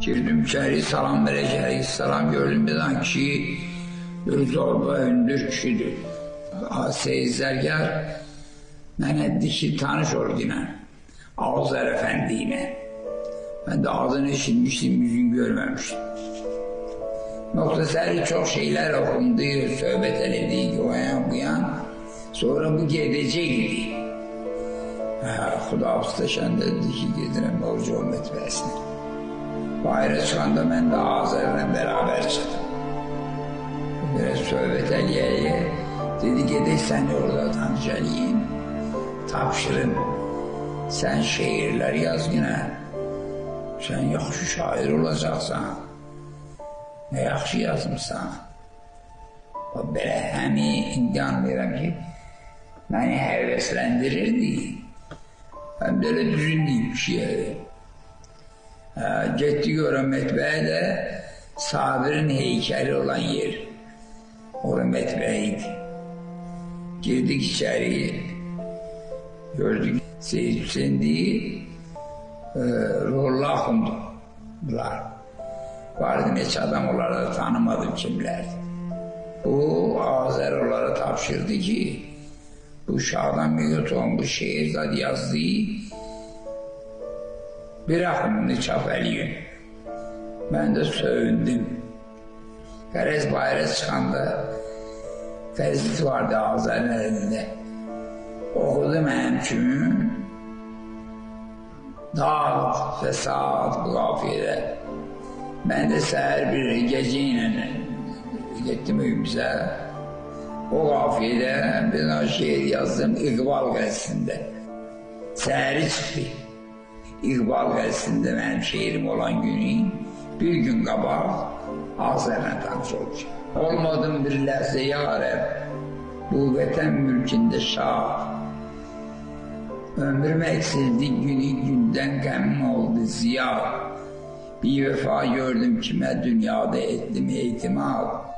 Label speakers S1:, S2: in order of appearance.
S1: Girdim içeri, salam vereceğiz, salam gördüm bir tane kişi, bir zorba öndür kişidir. Seyizlergâr, mənə dişi tanış oldu yine, Ağzer Efendi ile. Ben de adını işitmiştim, yüzünü görmemiştim. Muhtasarı çok şeyler okundu, söhbet edildi, o yan bu yan. Sonra bu gidecekti. Xudafizləşəndə dedi ki, gedirəm Borcu Metbəsinə. Bayra çıxanda mən də Azərlə beraber çıxdım. Biraz söhbət eləyəyə, dedi gedək səni orada tanış eləyim, tapşırın. Sen şeirler yaz yine, sen yaxşı şair olacaqsan, ne yaxşı yazmışsan. Belə həmi indi anlayıram ki, məni həvəsləndirirdi. Ben böyle düzündeyim bir şeye. Gitti görüm metbəyə də Sabir'in heykeli olan yer. Orada metbəəydi. Girdik içeri, gördük Seyit Hüseyin değil, Ruhullah Axundlar. Vardı neçə adam, onları da tanımadım kimlerdi. Bu Azer onlara tapşırdı ki, bu Şadan Meyutoğlu bu şehir yazdığı bir akımını çap eləyin. Ben de söndüm. Qərəz bayrağı çıxanda qəzet vardı Azer'in elinde. Okudu mənim kimi dağ ve saat bu qafiyədə. Ben de səhər bir gecə ilə gittim evimize. O qafiyədə bir şehir yazdım İqbal qəzetində. Səhəri çıxdı. İqbal qəzetində mənim şehrim olan günü bir gün qabaq Azərlə tanış olacaq. Olmadım bir ləhzə yarəm, bu vətən mülkündə şah. Ömrüm eksildi günü gündən qəmim oldu ziya. Bir vefa gördüm kime dünyada ettim itimat.